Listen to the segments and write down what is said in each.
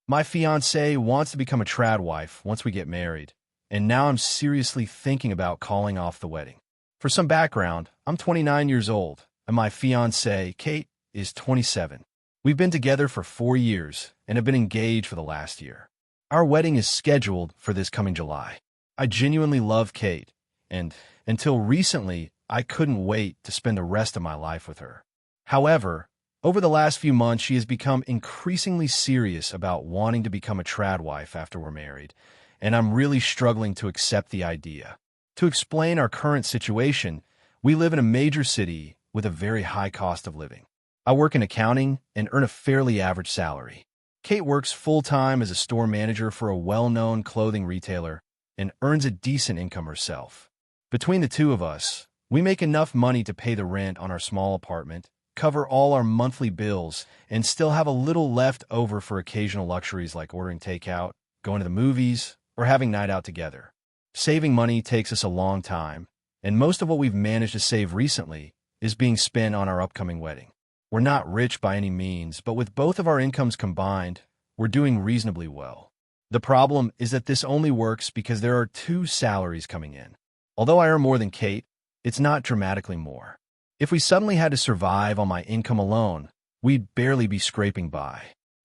My fiancée wants to become a tradwife once we get married, and now I'm seriously thinking about calling off the wedding. For some background, I'm 29 years old, and my fiancée, Kate, is 27. We've been together for 4 years and have been engaged for the last year. Our wedding is scheduled for this coming July. I genuinely love Kate, and until recently, I couldn't wait to spend the rest of my life with her. However, over the last few months, she has become increasingly serious about wanting to become a tradwife after we're married, and I'm really struggling to accept the idea. To explain our current situation, we live in a major city with a very high cost of living. I work in accounting and earn a fairly average salary. Kate works full-time as a store manager for a well-known clothing retailer and earns a decent income herself. Between the two of us, we make enough money to pay the rent on our small apartment, cover all our monthly bills, and still have a little left over for occasional luxuries like ordering takeout, going to the movies, or having night out together. Saving money takes us a long time, and most of what we've managed to save recently is being spent on our upcoming wedding. We're not rich by any means, but with both of our incomes combined, we're doing reasonably well. The problem is that this only works because there are two salaries coming in. Although I earn more than Kate, it's not dramatically more. If we suddenly had to survive on my income alone, we'd barely be scraping by.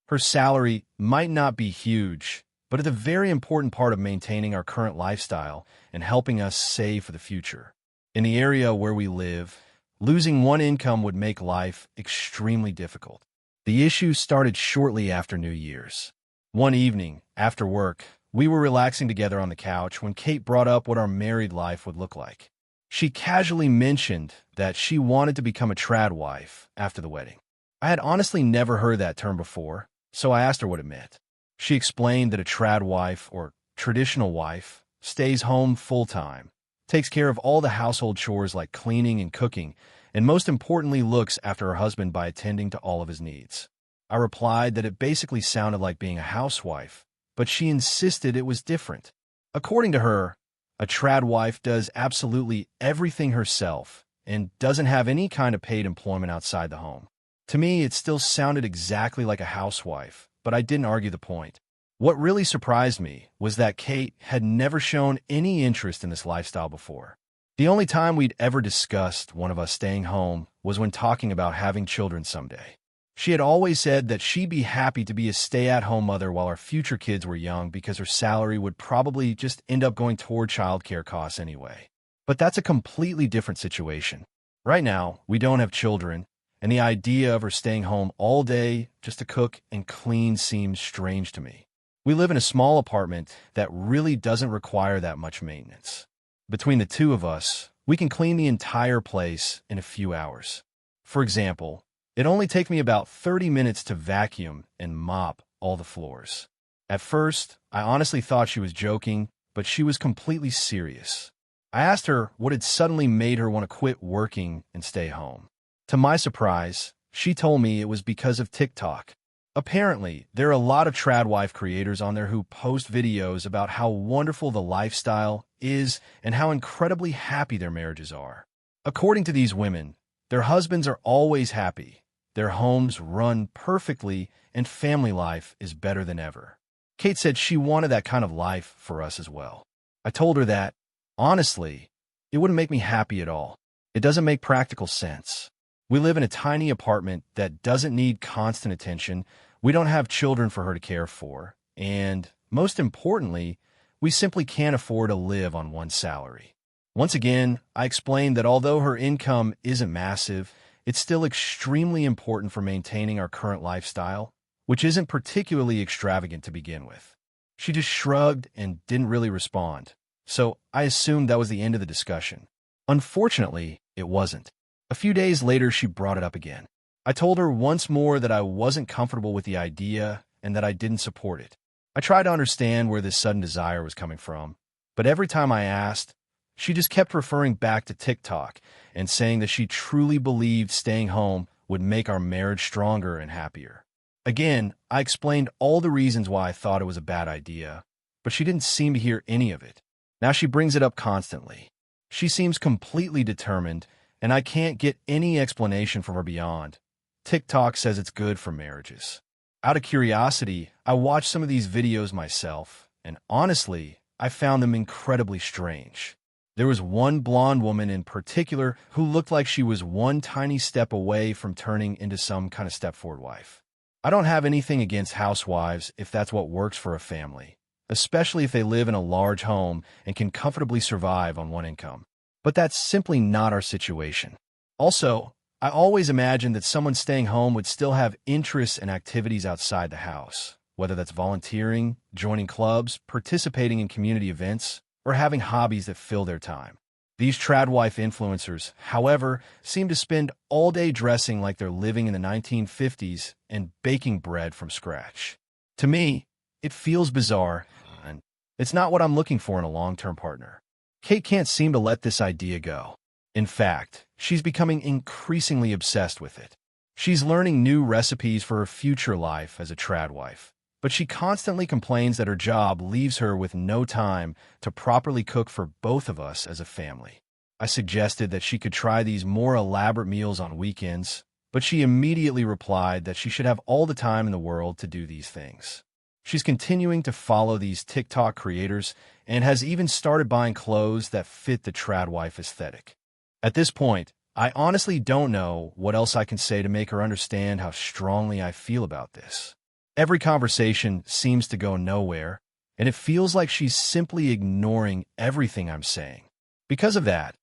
Her salary might not be huge, but it's a very important part of maintaining our current lifestyle and helping us save for the future. In the area where we live, losing one income would make life extremely difficult. The issue started shortly after New Year's. One evening, after work, we were relaxing together on the couch when Kate brought up what our married life would look like. She casually mentioned that she wanted to become a tradwife after the wedding. I had honestly never heard that term before, so I asked her what it meant. She explained that a tradwife, or traditional wife, stays home full-time, takes care of all the household chores like cleaning and cooking, and most importantly looks after her husband by attending to all of his needs. I replied that it basically sounded like being a housewife, but she insisted it was different. According to her, a tradwife does absolutely everything herself and doesn't have any kind of paid employment outside the home. To me, it still sounded exactly like a housewife, but I didn't argue the point. What really surprised me was that Kate had never shown any interest in this lifestyle before. The only time we'd ever discussed one of us staying home was when talking about having children someday. She had always said that she'd be happy to be a stay-at-home mother while our future kids were young because her salary would probably just end up going toward childcare costs anyway. But that's a completely different situation. Right now, we don't have children, and the idea of her staying home all day just to cook and clean seems strange to me. We live in a small apartment that really doesn't require that much maintenance. Between the two of us, we can clean the entire place in a few hours. For example, it only takes me about 30 minutes to vacuum and mop all the floors. At first, I honestly thought she was joking, but she was completely serious. I asked her what had suddenly made her want to quit working and stay home. To my surprise, she told me it was because of TikTok. Apparently, there are a lot of tradwife creators on there who post videos about how wonderful the lifestyle is and how incredibly happy their marriages are. According to these women, their husbands are always happy, their homes run perfectly, and family life is better than ever. Kate said she wanted that kind of life for us as well. I told her that, honestly, it wouldn't make me happy at all. It doesn't make practical sense. We live in a tiny apartment that doesn't need constant attention, we don't have children for her to care for, and, most importantly, we simply can't afford to live on one salary. Once again, I explained that although her income isn't massive, it's still extremely important for maintaining our current lifestyle, which isn't particularly extravagant to begin with. She just shrugged and didn't really respond, so I assumed that was the end of the discussion. Unfortunately, it wasn't. A few days later, she brought it up again. I told her once more that I wasn't comfortable with the idea and that I didn't support it. I tried to understand where this sudden desire was coming from, but every time I asked, she just kept referring back to TikTok and saying that she truly believed staying home would make our marriage stronger and happier. Again, I explained all the reasons why I thought it was a bad idea, but she didn't seem to hear any of it. Now she brings it up constantly. She seems completely determined, and I can't get any explanation from her beyond. TikTok says it's good for marriages. Out of curiosity, I watched some of these videos myself, and honestly, I found them incredibly strange. There was one blonde woman in particular who looked like she was one tiny step away from turning into some kind of step-forward wife. I don't have anything against housewives if that's what works for a family, especially if they live in a large home and can comfortably survive on one income. But that's simply not our situation. Also, I always imagined that someone staying home would still have interests and activities outside the house, whether that's volunteering, joining clubs, participating in community events, or having hobbies that fill their time. These Tradwife influencers, however, seem to spend all day dressing like they're living in the 1950s and baking bread from scratch. To me, it feels bizarre, and it's not what I'm looking for in a long-term partner. Kate can't seem to let this idea go. In fact, she's becoming increasingly obsessed with it. She's learning new recipes for her future life as a Tradwife, but she constantly complains that her job leaves her with no time to properly cook for both of us as a family. I suggested that she could try these more elaborate meals on weekends, but she immediately replied that she should have all the time in the world to do these things. She's continuing to follow these TikTok creators and has even started buying clothes that fit the Tradwife aesthetic. At this point, I honestly don't know what else I can say to make her understand how strongly I feel about this. Every conversation seems to go nowhere, and it feels like she's simply ignoring everything I'm saying. Because of that,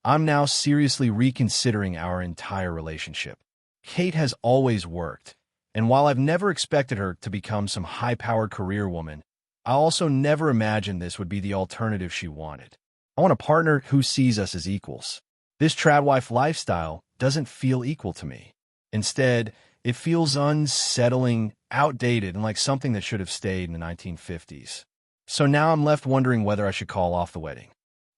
I'm now seriously reconsidering our entire relationship. Kate has always worked, and while I've never expected her to become some high-powered career woman, I also never imagined this would be the alternative she wanted. I want a partner who sees us as equals. This Tradwife lifestyle doesn't feel equal to me. Instead, it feels unsettling, outdated, and like something that should have stayed in the 1950s. So now I'm left wondering whether I should call off the wedding.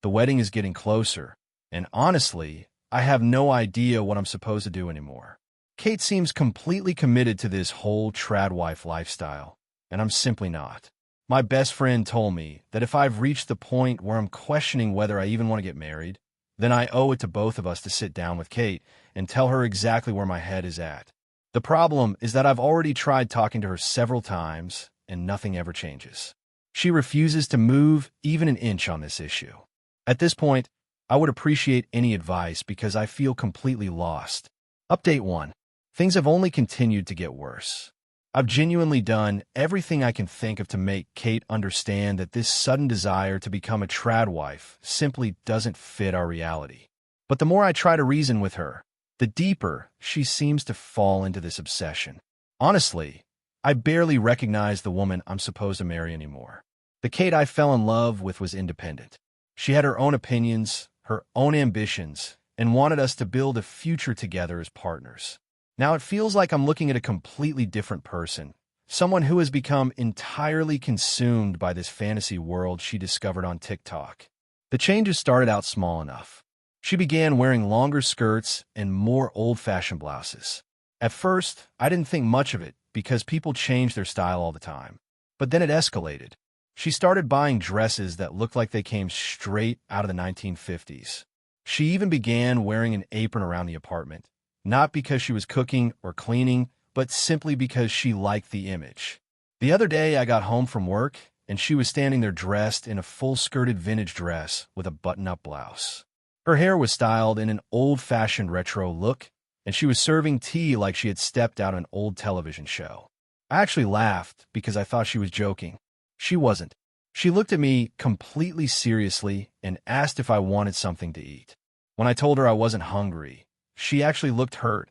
The wedding is getting closer, and honestly, I have no idea what I'm supposed to do anymore. Kate seems completely committed to this whole Tradwife lifestyle, and I'm simply not. My best friend told me that if I've reached the point where I'm questioning whether I even want to get married, then I owe it to both of us to sit down with Kate and tell her exactly where my head is at. The problem is that I've already tried talking to her several times, and nothing ever changes. She refuses to move even an inch on this issue. At this point, I would appreciate any advice because I feel completely lost. Update 1. Things have only continued to get worse. I've genuinely done everything I can think of to make Kate understand that this sudden desire to become a Tradwife simply doesn't fit our reality. But the more I try to reason with her, the deeper she seems to fall into this obsession. Honestly, I barely recognize the woman I'm supposed to marry anymore. The Kate I fell in love with was independent. She had her own opinions, her own ambitions, and wanted us to build a future together as partners. Now it feels like I'm looking at a completely different person, someone who has become entirely consumed by this fantasy world she discovered on TikTok. The changes started out small enough. She began wearing longer skirts and more old-fashioned blouses. At first, I didn't think much of it because people change their style all the time. But then it escalated. She started buying dresses that looked like they came straight out of the 1950s. She even began wearing an apron around the apartment. Not because she was cooking or cleaning, but simply because she liked the image. The other day, I got home from work, and she was standing there dressed in a full-skirted vintage dress with a button-up blouse. Her hair was styled in an old-fashioned retro look, and she was serving tea like she had stepped out of an old television show. I actually laughed because I thought she was joking. She wasn't. She looked at me completely seriously and asked if I wanted something to eat. When I told her I wasn't hungry, she actually looked hurt,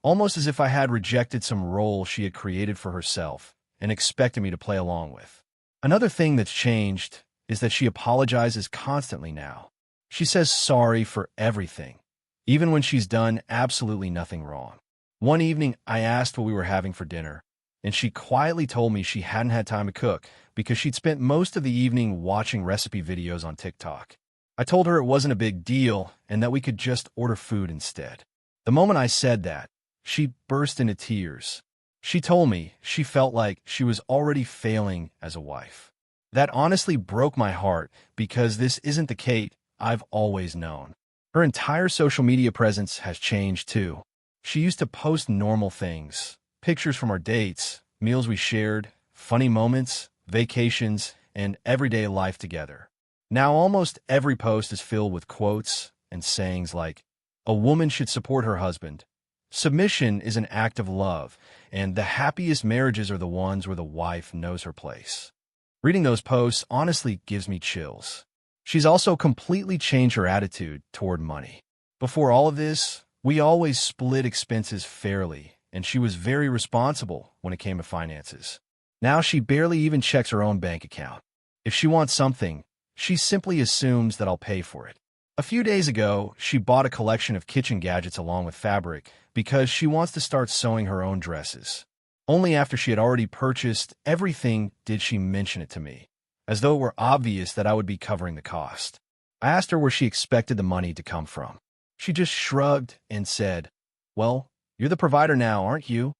almost as if I had rejected some role she had created for herself and expected me to play along with. Another thing that's changed is that she apologizes constantly now. She says sorry for everything, even when she's done absolutely nothing wrong. One evening, I asked what we were having for dinner, and she quietly told me she hadn't had time to cook because she'd spent most of the evening watching recipe videos on TikTok. I told her it wasn't a big deal and that we could just order food instead. The moment I said that, she burst into tears. She told me she felt like she was already failing as a wife. That honestly broke my heart because this isn't the Kate I've always known. Her entire social media presence has changed too. She used to post normal things, pictures from our dates, meals we shared, funny moments, vacations, and everyday life together. Now almost every post is filled with quotes and sayings like, "A woman should support her husband," "Submission is an act of love," and "The happiest marriages are the ones where the wife knows her place." Reading those posts honestly gives me chills. She's also completely changed her attitude toward money. Before all of this, we always split expenses fairly, and she was very responsible when it came to finances. Now she barely even checks her own bank account. If she wants something, she simply assumes that I'll pay for it. A few days ago, she bought a collection of kitchen gadgets along with fabric because she wants to start sewing her own dresses. Only after she had already purchased everything did she mention it to me, as though it were obvious that I would be covering the cost. I asked her where she expected the money to come from. She just shrugged and said, "Well, you're the provider now, aren't you?"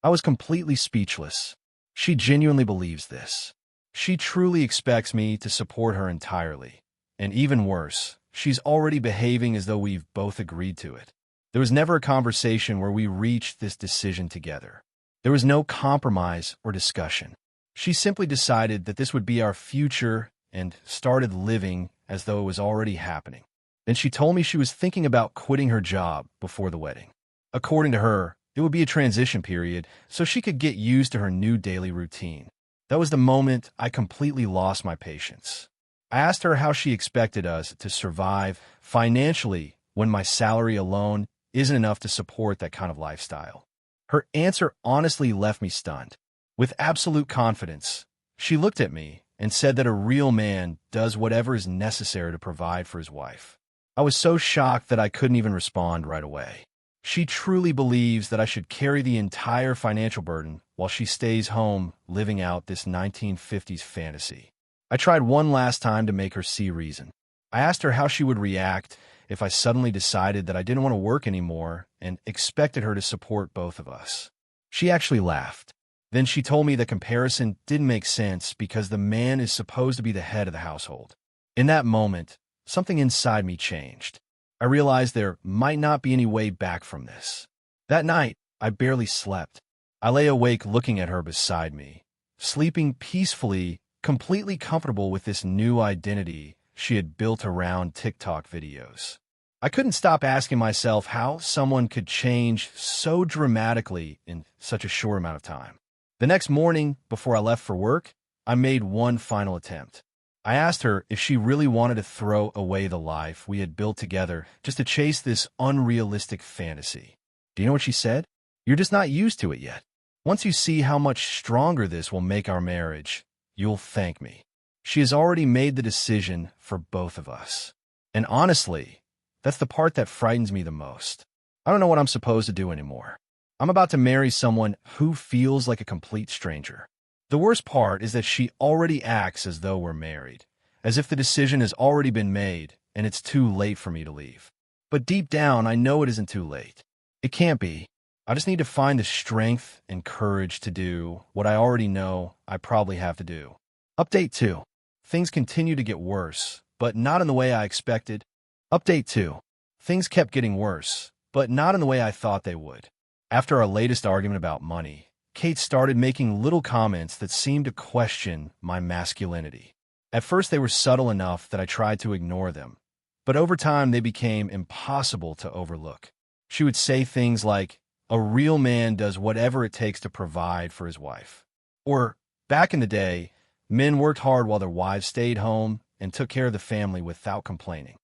I was completely speechless. She genuinely believes this. She truly expects me to support her entirely. And even worse, she's already behaving as though we've both agreed to it. There was never a conversation where we reached this decision together. There was no compromise or discussion. She simply decided that this would be our future and started living as though it was already happening. Then she told me she was thinking about quitting her job before the wedding. According to her, it would be a transition period so she could get used to her new daily routine. That was the moment I completely lost my patience. I asked her how she expected us to survive financially when my salary alone isn't enough to support that kind of lifestyle. Her answer honestly left me stunned. With absolute confidence, she looked at me and said that a real man does whatever is necessary to provide for his wife. I was so shocked that I couldn't even respond right away. She truly believes that I should carry the entire financial burden while she stays home living out this 1950s fantasy. I tried one last time to make her see reason. I asked her how she would react if I suddenly decided that I didn't want to work anymore and expected her to support both of us. She actually laughed. Then she told me the comparison didn't make sense because the man is supposed to be the head of the household. In that moment, something inside me changed. I realized there might not be any way back from this. That night, I barely slept. I lay awake looking at her beside me, sleeping peacefully, completely comfortable with this new identity she had built around TikTok videos. I couldn't stop asking myself how someone could change so dramatically in such a short amount of time. The next morning, before I left for work, I made one final attempt. I asked her if she really wanted to throw away the life we had built together just to chase this unrealistic fantasy. Do you know what she said? "You're just not used to it yet. Once you see how much stronger this will make our marriage, you'll thank me." She has already made the decision for both of us. And honestly, that's the part that frightens me the most. I don't know what I'm supposed to do anymore. I'm about to marry someone who feels like a complete stranger. The worst part is that she already acts as though we're married, as if the decision has already been made and it's too late for me to leave. But deep down, I know it isn't too late. It can't be. I just need to find the strength and courage to do what I already know I probably have to do. Update 2. Things continue to get worse, but not in the way I expected. Update 2. Things kept getting worse, but not in the way I thought they would. After our latest argument about money, Kate started making little comments that seemed to question my masculinity. At first, they were subtle enough that I tried to ignore them, but over time, they became impossible to overlook. She would say things like, "A real man does whatever it takes to provide for his wife." Or, "Back in the day, men worked hard while their wives stayed home and took care of the family without complaining."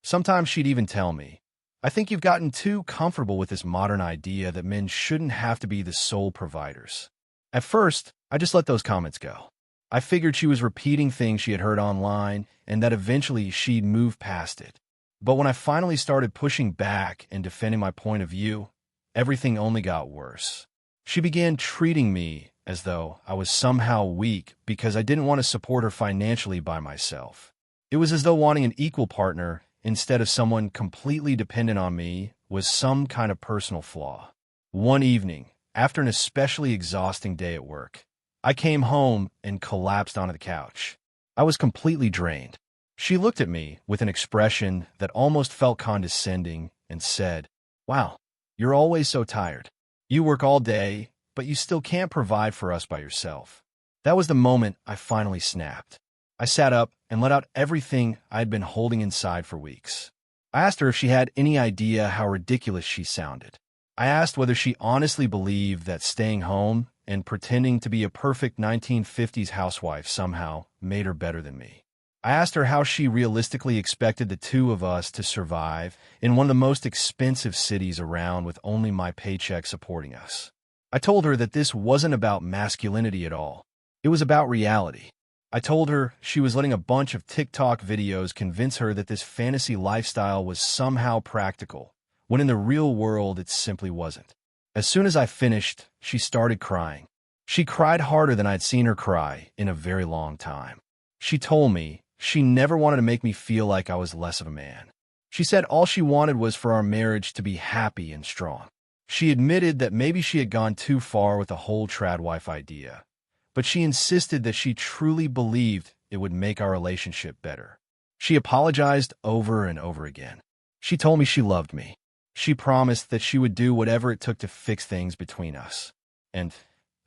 Sometimes she'd even tell me, "I think you've gotten too comfortable with this modern idea that men shouldn't have to be the sole providers." At first, I just let those comments go. I figured she was repeating things she had heard online and that eventually she'd move past it. But when I finally started pushing back and defending my point of view, everything only got worse. She began treating me as though I was somehow weak because I didn't want to support her financially by myself. It was as though wanting an equal partner instead of someone completely dependent on me was some kind of personal flaw. One evening, after an especially exhausting day at work, I came home and collapsed onto the couch. I was completely drained. She looked at me with an expression that almost felt condescending and said, "Wow, you're always so tired. You work all day, but you still can't provide for us by yourself. That was the moment I finally snapped. I sat up and let out everything I had been holding inside for weeks. I asked her if she had any idea how ridiculous she sounded. I asked whether she honestly believed that staying home and pretending to be a perfect 1950s housewife somehow made her better than me. I asked her how she realistically expected the two of us to survive in one of the most expensive cities around with only my paycheck supporting us. I told her that this wasn't about masculinity at all. It was about reality. I told her she was letting a bunch of TikTok videos convince her that this fantasy lifestyle was somehow practical, when in the real world it simply wasn't. As soon as I finished, she started crying. She cried harder than I'd seen her cry in a very long time. She told me she never wanted to make me feel like I was less of a man. She said all she wanted was for our marriage to be happy and strong. She admitted that maybe she had gone too far with the whole Tradwife idea, but she insisted that she truly believed it would make our relationship better. She apologized over and over again. She told me she loved me. She promised that she would do whatever it took to fix things between us. And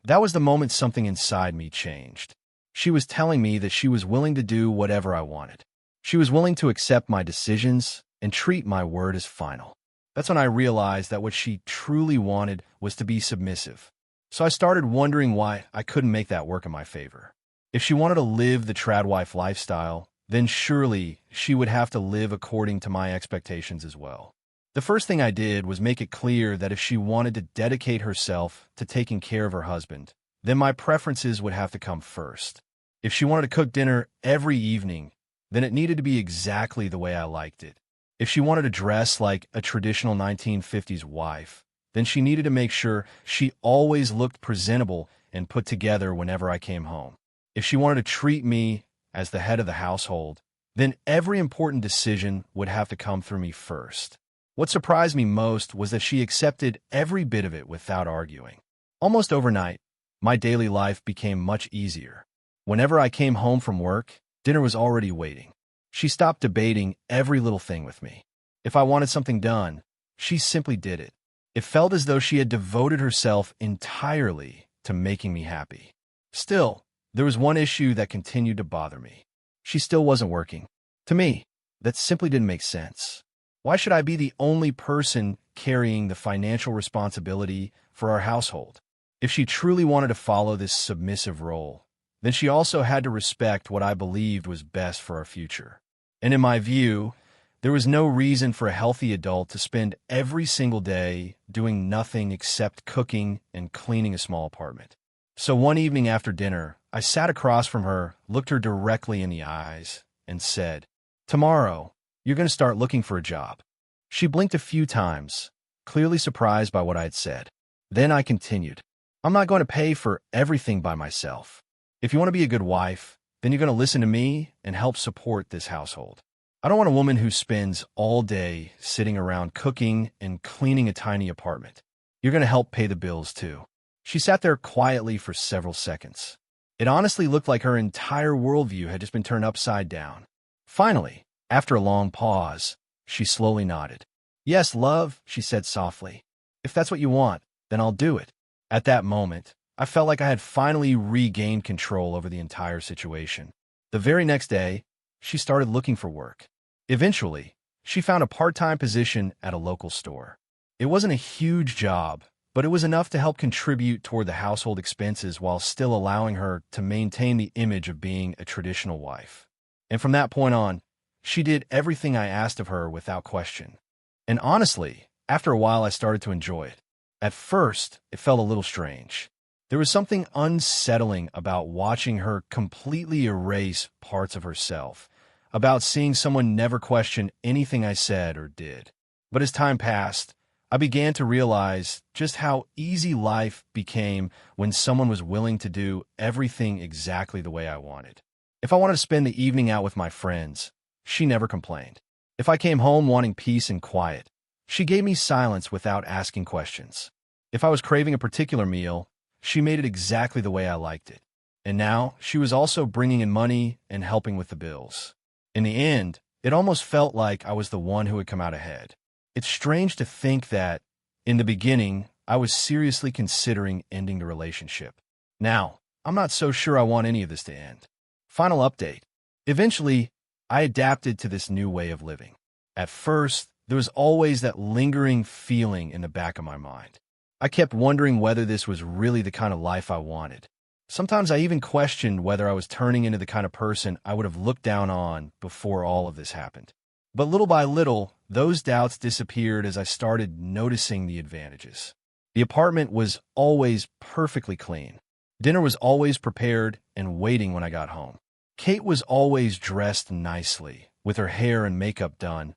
that was the moment something inside me changed. She was telling me that she was willing to do whatever I wanted. She was willing to accept my decisions and treat my word as final. That's when I realized that what she truly wanted was to be submissive. So I started wondering why I couldn't make that work in my favor. If she wanted to live the Tradwife lifestyle, then surely she would have to live according to my expectations as well. The first thing I did was make it clear that if she wanted to dedicate herself to taking care of her husband, then my preferences would have to come first. If she wanted to cook dinner every evening, then it needed to be exactly the way I liked it. If she wanted to dress like a traditional 1950s wife, then she needed to make sure she always looked presentable and put together whenever I came home. If she wanted to treat me as the head of the household, then every important decision would have to come through me first. What surprised me most was that she accepted every bit of it without arguing. Almost overnight, my daily life became much easier. Whenever I came home from work, dinner was already waiting. She stopped debating every little thing with me. If I wanted something done, she simply did it. It felt as though she had devoted herself entirely to making me happy. Still, there was one issue that continued to bother me. She still wasn't working. To me, that simply didn't make sense. Why should I be the only person carrying the financial responsibility for our household? If she truly wanted to follow this submissive role, then she also had to respect what I believed was best for our future. And in my view, there was no reason for a healthy adult to spend every single day doing nothing except cooking and cleaning a small apartment. So one evening after dinner, I sat across from her, looked her directly in the eyes, and said, "Tomorrow, you're going to start looking for a job." She blinked a few times, clearly surprised by what I had said. Then I continued, "I'm not going to pay for everything by myself. If you want to be a good wife, then you're going to listen to me and help support this household. I don't want a woman who spends all day sitting around cooking and cleaning a tiny apartment. You're going to help pay the bills too." She sat there quietly for several seconds. It honestly looked like her entire worldview had just been turned upside down. Finally, after a long pause, she slowly nodded. "Yes, love," she said softly. "If that's what you want, then I'll do it." At that moment, I felt like I had finally regained control over the entire situation. The very next day, she started looking for work. Eventually, she found a part-time position at a local store. It wasn't a huge job, but it was enough to help contribute toward the household expenses while still allowing her to maintain the image of being a traditional wife. And from that point on, she did everything I asked of her without question. And honestly, after a while I started to enjoy it. At first, it felt a little strange. There was something unsettling about watching her completely erase parts of herself, about seeing someone never question anything I said or did. But as time passed, I began to realize just how easy life became when someone was willing to do everything exactly the way I wanted. If I wanted to spend the evening out with my friends, she never complained. If I came home wanting peace and quiet, she gave me silence without asking questions. If I was craving a particular meal, she made it exactly the way I liked it. And now she was also bringing in money and helping with the bills. In the end, it almost felt like I was the one who had come out ahead. It's strange to think that, in the beginning, I was seriously considering ending the relationship. Now, I'm not so sure I want any of this to end. Final update. Eventually, I adapted to this new way of living. At first, there was always that lingering feeling in the back of my mind. I kept wondering whether this was really the kind of life I wanted. Sometimes I even questioned whether I was turning into the kind of person I would have looked down on before all of this happened. But little by little, those doubts disappeared as I started noticing the advantages. The apartment was always perfectly clean. Dinner was always prepared and waiting when I got home. Kate was always dressed nicely, with her hair and makeup done,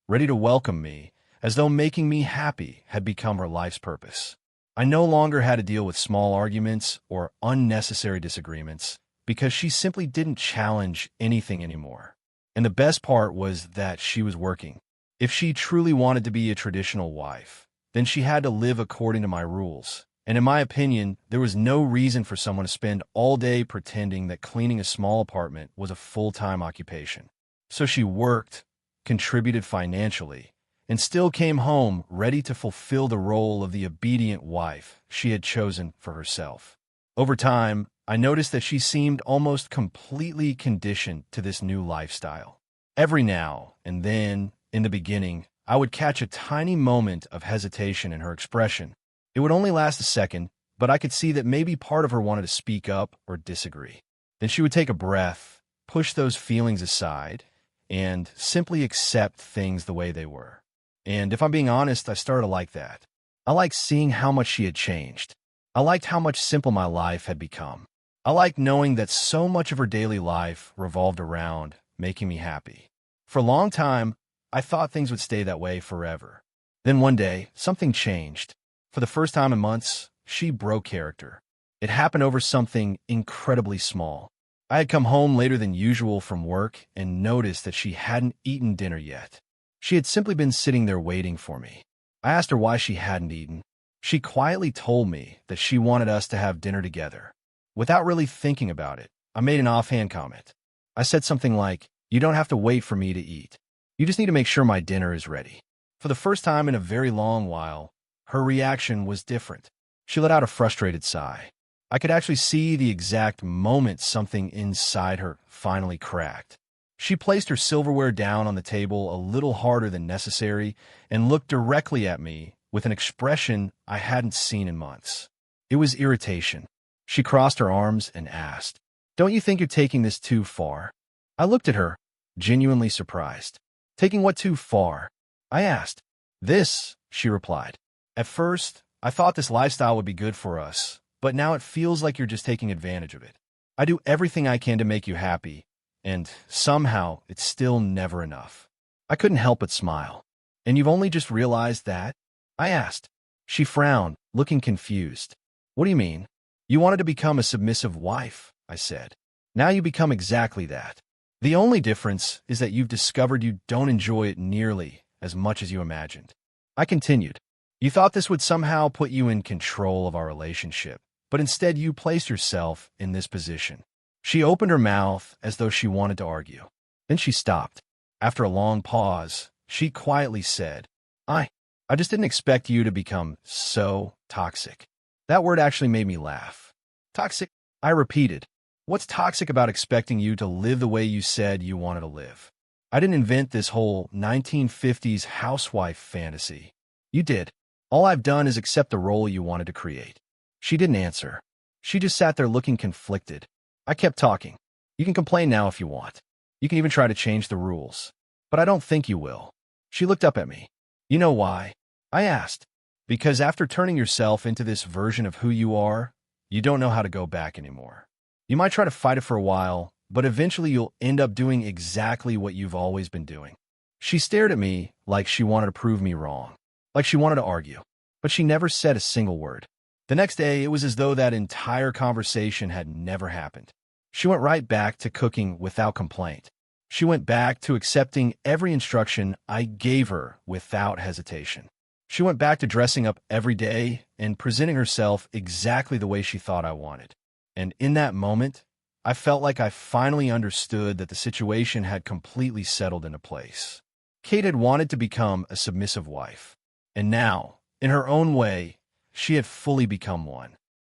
ready to welcome me, as though making me happy had become her life's purpose. I no longer had to deal with small arguments or unnecessary disagreements because she simply didn't challenge anything anymore. And the best part was that she was working. If she truly wanted to be a traditional wife, then she had to live according to my rules. And in my opinion, there was no reason for someone to spend all day pretending that cleaning a small apartment was a full-time occupation. So she worked, contributed financially, and still came home ready to fulfill the role of the obedient wife she had chosen for herself. Over time, I noticed that she seemed almost completely conditioned to this new lifestyle. Every now and then, in the beginning, I would catch a tiny moment of hesitation in her expression. It would only last a second, but I could see that maybe part of her wanted to speak up or disagree. Then she would take a breath, push those feelings aside, and simply accept things the way they were. And if I'm being honest, I started to like that. I liked seeing how much she had changed. I liked how much simpler my life had become. I liked knowing that so much of her daily life revolved around making me happy. For a long time, I thought things would stay that way forever. Then one day, something changed. For the first time in months, she broke character. It happened over something incredibly small. I had come home later than usual from work and noticed that she hadn't eaten dinner yet. She had simply been sitting there waiting for me. I asked her why she hadn't eaten. She quietly told me that she wanted us to have dinner together. Without really thinking about it, I made an offhand comment. I said something like, "You don't have to wait for me to eat. You just need to make sure my dinner is ready." For the first time in a very long while, her reaction was different. She let out a frustrated sigh. I could actually see the exact moment something inside her finally cracked. She placed her silverware down on the table a little harder than necessary and looked directly at me with an expression I hadn't seen in months. It was irritation. She crossed her arms and asked, "Don't you think you're taking this too far?" I looked at her, genuinely surprised. "Taking what too far?" I asked. "This," she replied. "At first, I thought this lifestyle would be good for us, but now it feels like you're just taking advantage of it. I do everything I can to make you happy, and somehow it's still never enough." I couldn't help but smile. "And you've only just realized that?" I asked. She frowned, looking confused. "What do you mean?" "You wanted to become a submissive wife," I said. "Now you become exactly that. The only difference is that you've discovered you don't enjoy it nearly as much as you imagined." I continued. "You thought this would somehow put you in control of our relationship, but instead you placed yourself in this position." She opened her mouth as though she wanted to argue. Then she stopped. After a long pause, she quietly said, I just didn't expect you to become so toxic." That word actually made me laugh. "Toxic?" I repeated. "What's toxic about expecting you to live the way you said you wanted to live? I didn't invent this whole 1950s housewife fantasy. You did. All I've done is accept the role you wanted to create." She didn't answer. She just sat there looking conflicted. I kept talking. "You can complain now if you want. You can even try to change the rules. But I don't think you will." She looked up at me. "You know why?" I asked. "Because after turning yourself into this version of who you are, you don't know how to go back anymore. You might try to fight it for a while, but eventually you'll end up doing exactly what you've always been doing." She stared at me like she wanted to prove me wrong, like she wanted to argue, but she never said a single word. The next day, it was as though that entire conversation had never happened. She went right back to cooking without complaint. She went back to accepting every instruction I gave her without hesitation. She went back to dressing up every day and presenting herself exactly the way she thought I wanted. And in that moment, I felt like I finally understood that the situation had completely settled into place. Kate had wanted to become a submissive wife. And now, in her own way, She had fully become one.